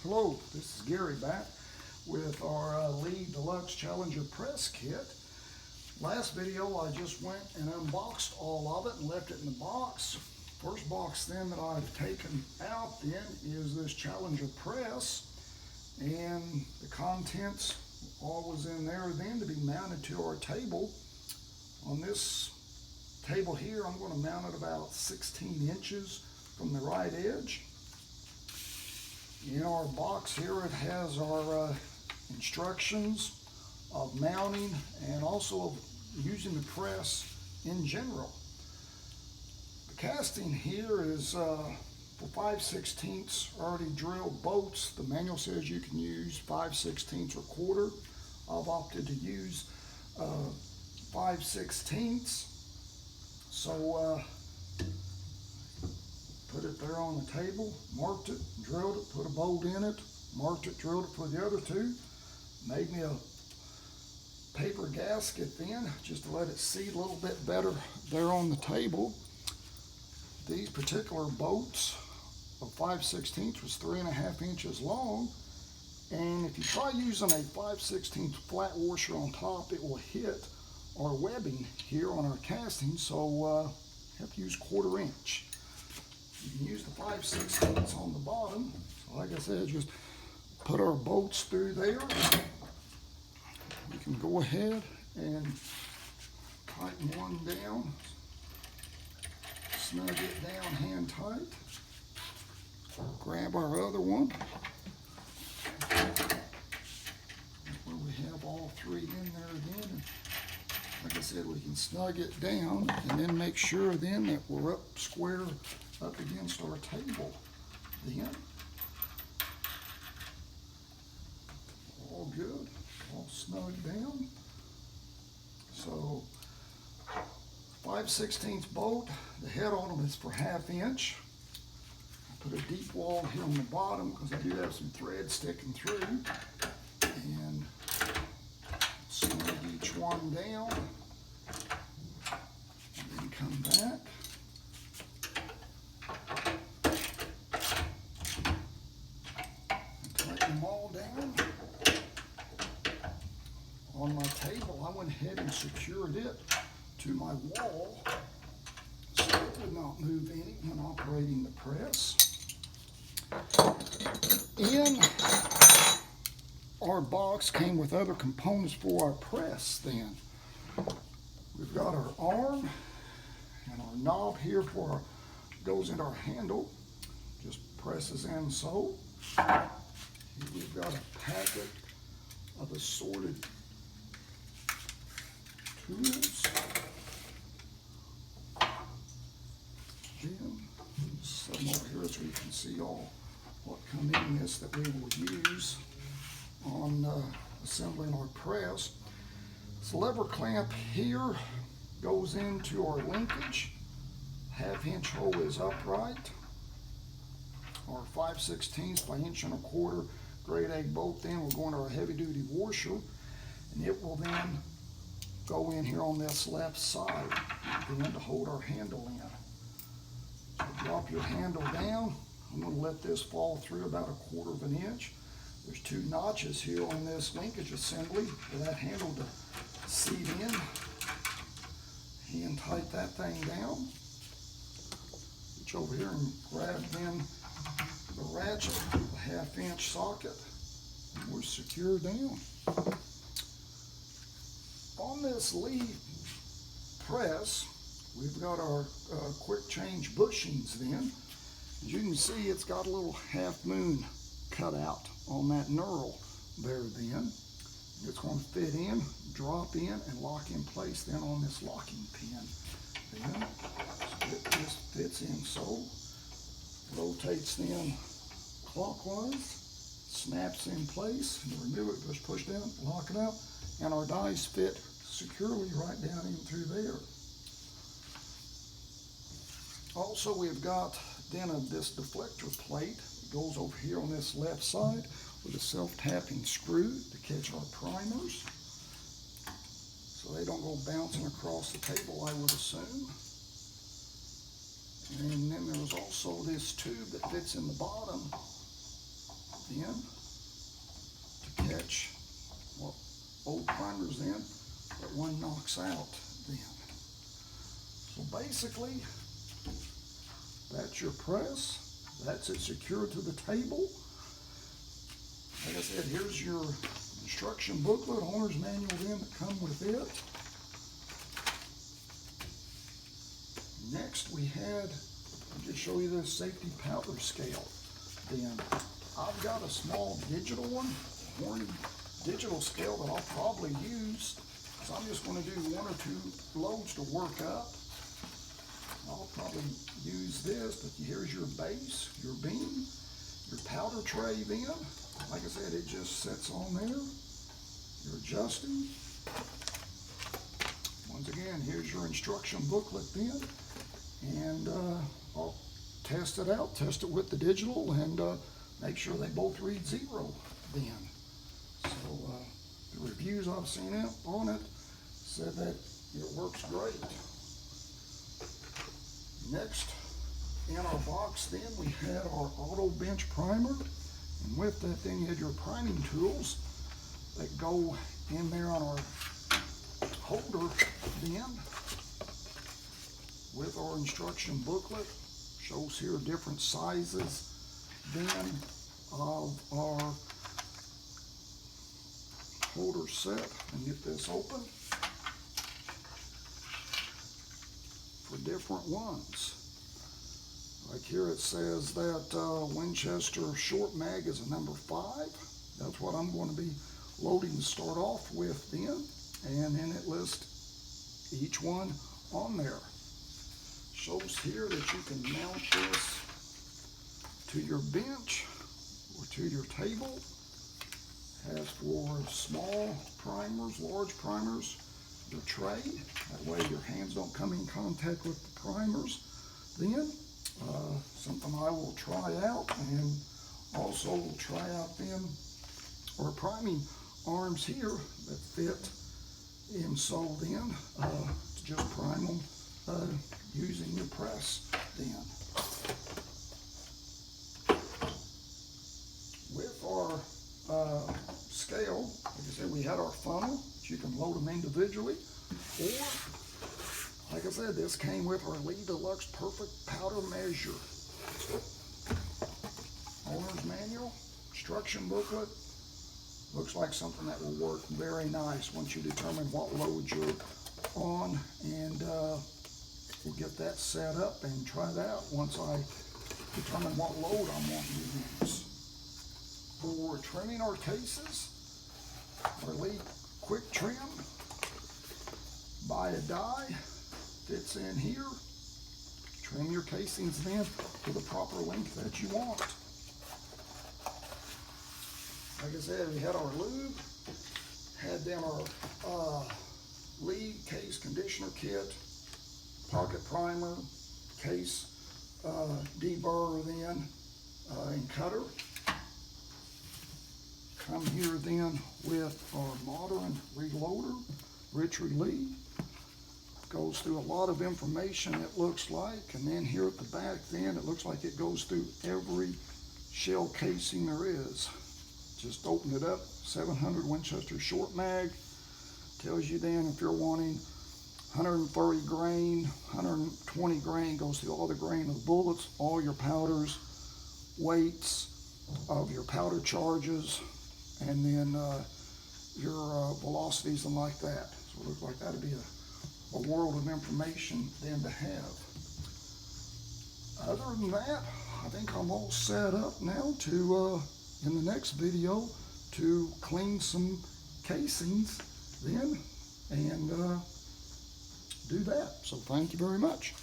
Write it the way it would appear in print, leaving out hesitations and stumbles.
Hello, this is Gary back with our Lee Deluxe Challenger press kit. Last video I just went and unboxed all of it and left it in the box. First box then that I've taken out then is this Challenger press, and the contents all was in there then to be mounted to our table. On this table here I'm going to mount it about 16 inches from the right edge. In our box here it has our instructions of mounting and also of using the press in general. The casting here is for 5/16 already drilled bolts. The manual says you can use 5/16 or quarter. I've opted to use 5/16. So put it there on the table, marked it, drilled it, put a bolt in it, marked it, drilled it for the other two. Made me a paper gasket then, just to let it seat a little bit better there on the table. These particular bolts of 5/16 was 3.5 inches long, and if you try using a 5/16 flat washer on top, it will hit our webbing here on our casting, so have to use 1/4 inch. You can use the 5/16 on the bottom. So like I said, just put our bolts through there. We can go ahead and tighten one down, snug it down hand tight. Grab our other one. Where we have all three in there then. And like I said, we can snug it down and then make sure then that we're up square up against our table. Then all good, all snug down. So 5/16 bolt, the head on them is for 1/2 inch. I put a deep wall here on the bottom because I do have some thread sticking through, and snug each one down, and then come back. Them all down. On my table, I went ahead and secured it to my wall so it would not move any when operating the press. In our box came with other components for our press then. We've got our arm and our knob here for goes into our handle, just presses in so. We've got a packet of assorted tools. Then some over here so you can see all what come in this that we will use on assembling our press. This lever clamp here goes into our linkage. 1/2 inch hole is upright. Our 5/16 by 1.25" grade A bolt then will go into our heavy duty washer, and it will then go in here on this left side then to hold our handle in. So drop your handle down. I'm going to let this fall through about 1/4 inch. There's 2 notches here on this linkage assembly for that handle to seat in. Hand tight that thing down. Reach over here and grab then the ratchet, the 1/2 inch socket, and we're secure down. On this Lee press, we've got our quick change bushings then. As you can see, it's got a little 1/2 moon cut out on that knurl there then. It's going to fit in, drop in, and lock in place then on this locking pin. Then so it just fits in so. Rotates then clockwise, snaps in place, and remove it, just push down, lock it out, and our dies fit securely right down in through there. Also, we've got then this deflector plate. It goes over here on this left side with a self-tapping screw to catch our primers, so they don't go bouncing across the table, I would assume. And then there was also this tube that fits in the bottom then to catch what old primers in that one knocks out then. So basically, that's your press. That's it secured to the table. Like I said, here's your instruction booklet, owner's manual then that come with it. Next we had, I'll just show you this safety powder scale. Then I've got a small digital one, Horny digital scale that I'll probably use. So I'm just going to do 1 or 2 loads to work up. I'll probably use this, but here's your base, your beam, your powder tray then. Like I said, it just sits on there. You're adjusting. Once again, here's your instruction booklet then. And I'll test it out, test it with the digital, and make sure they both read 0 then. So the reviews I've seen on it said that it works great. Next in our box then we had our auto bench primer, and with that then you had your priming tools that go in there on our holder then with our instruction booklet. Shows here different sizes then of our holder set. And get this open for different ones. Like here it says that Winchester short mag is a number 5. That's what I'm going to be loading to start off with then. And then it lists each one on there. Shows here that you can mount this to your bench or to your table. Has for small primers, large primers, your tray. That way your hands don't come in contact with the primers. Then something I will try out, and also will try out then our priming arms here that fit in. So then to just prime them using your press then. With our scale, like I said, we had our funnel, but you can load them individually, or like I said, this came with our Lee Deluxe Perfect Powder Measure. Owner's manual, instruction booklet. Looks like something that will work very nice once you determine what load you're on, and we'll get that set up and try that out once I determine what load I'm wanting to use. For trimming our cases, our Lee Quick Trim by a die fits in here. Trim your casings then to the proper length that you want. Like I said, we had our lube, had then our Lee case conditioner kit, pocket primer, case deburrer then, and cutter. Come here then with our modern reloader, Richard Lee. Goes through a lot of information, it looks like, and then here at the back then it looks like it goes through every shell casing there is. Just open it up, 700 Winchester short mag. Tells you then if you're wanting 130 grain, 120 grain, goes through all the grain of the bullets, all your powders, weights of your powder charges, and then your velocities and like that. So it looks like that'd be a world of information then to have. Other than that, I think I'm all set up now to, in the next video, to clean some casings then and do that. So thank you very much.